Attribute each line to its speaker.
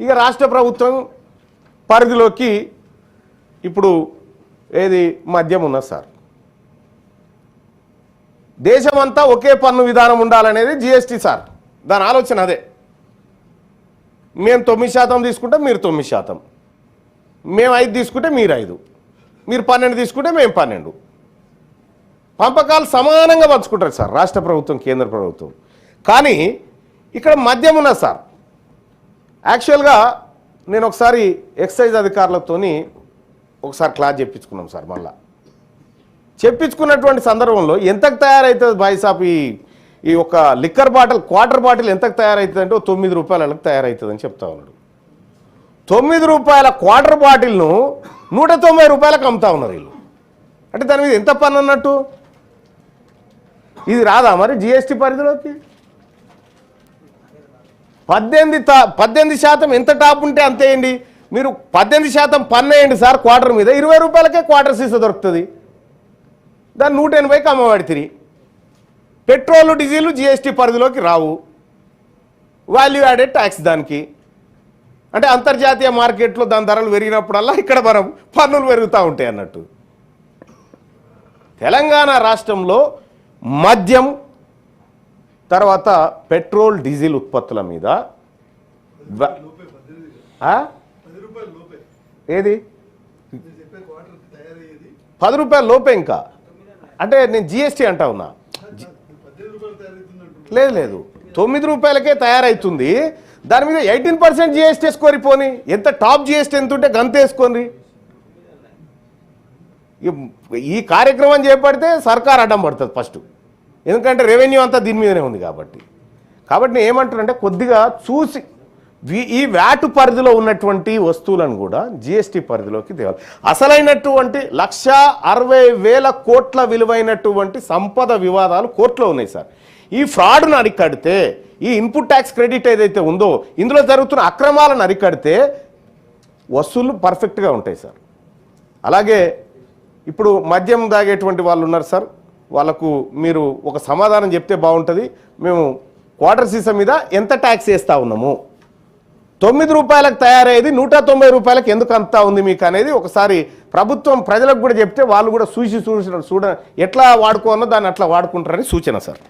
Speaker 1: ఇక రాష్ట్ర ప్రభుత్వం పరిధిలోకి ఇప్పుడు ఏది మద్యం ఉన్నది సార్. దేశమంతా ఒకే పన్ను విధానం ఉండాలనేది జిఎస్టీ సార్. దాని ఆలోచన అదే. మేము 9% తీసుకుంటే మీరు 9%, మేము 5 తీసుకుంటే మీరు 5, మీరు 12 తీసుకుంటే మేము 12. పంపకాలు సమానంగా పంచుకుంటారు సార్ రాష్ట్ర ప్రభుత్వం కేంద్ర ప్రభుత్వం. కానీ ఇక్కడ మద్యం ఉన్నది సార్. యాక్చువల్గా నేను ఒకసారి ఎక్సైజ్ అధికారులతోని ఒకసారి క్లాస్ చెప్పించుకున్నాం సార్. మళ్ళా చెప్పించుకున్నటువంటి సందర్భంలో ఎంతకు తయారవుతుంది బాయ్ సాబ్ ఈ ఒక లిక్కర్ బాటిల్ క్వార్టర్ బాటిల్ ఎంతకు తయారవుతుంది అంటే 9 రూపాయలకు తయారవుతుంది అని చెప్తా ఉన్నాడు. 9 రూపాయల క్వార్టర్ బాటిల్ను 190 రూపాయలకు అమ్ముతా ఉన్నారు వీళ్ళు. అంటే దాని మీద ఎంత పన్ను అన్నట్టు? ఇది రాదా మరి జిఎస్టీ పరిధిలోకి? 18% ఎంత టాప్ ఉంటే అంతేయండి. మీరు 18% పన్ను వేయండి సార్ క్వార్టర్ మీద, 20 రూపాయలకే క్వార్టర్ సీసా దొరుకుతుంది. దాన్ని 180కి అమ్మబడితిరి. పెట్రోలు డీజిల్ జిఎస్టీ పరిధిలోకి రావు. వాల్యూ యాడెడ్ ట్యాక్స్ దానికి. అంటే అంతర్జాతీయ మార్కెట్లో దాని ధరలు పెరిగినప్పుడల్లా ఇక్కడ మనం పన్నులు పెరుగుతూ ఉంటాయి అన్నట్టు. తెలంగాణ రాష్ట్రంలో మద్యం తర్వాత పెట్రోల్ డీజిల్ ఉత్పత్తుల మీద ఏది 10 రూపాయల లోపే. ఇంకా అంటే నేను జిఎస్టీ అంటా ఉన్నా. లేదు 9 రూపాయలకే తయారవుతుంది. దాని మీద 18% జిఎస్టీ వేసుకొని పోని. ఎంత టాప్ జిఎస్టీ ఎంత ఉంటే గంత వేసుకొని. ఈ కార్యక్రమం చేపడితే సర్కార్ అడ్డం పడుతుంది ఫస్ట్. ఎందుకంటే రెవెన్యూ అంతా దీని మీదనే ఉంది కాబట్టి. నేను ఏమంటానంటే కొద్దిగా చూసి ఈ వ్యాటు పరిధిలో ఉన్నటువంటి వస్తువులను కూడా జిఎస్టీ పరిధిలోకి తేవాలి. అసలైనటువంటి 1,60,000 కోట్ల విలువైనటువంటి సంపద వివాదాలు కోర్టులో ఉన్నాయి సార్. ఈ ఫ్రాడ్ను అరికడితే, ఈ ఇన్పుట్ ట్యాక్స్ క్రెడిట్ ఏదైతే ఉందో ఇందులో జరుగుతున్న అక్రమాలను అరికడితే వసూళ్లు పర్ఫెక్ట్గా ఉంటాయి సార్. అలాగే ఇప్పుడు మద్యం తాగేటువంటి వాళ్ళు ఉన్నారు సార్. వాళ్ళకు మీరు ఒక సమాధానం చెప్తే బాగుంటుంది. మేము క్వార్టర్ సీసా మీద ఎంత ట్యాక్స్ వేస్తూ ఉన్నాము, 9 రూపాయలకు తయారయ్యేది 190 రూపాయలకు ఎందుకు అంతా ఉంది మీకు అనేది ఒకసారి ప్రభుత్వం ప్రజలకు కూడా చెప్తే వాళ్ళు కూడా చూడ ఎట్లా వాడుకోవాలో దాన్ని అట్లా వాడుకుంటారని సూచన సార్.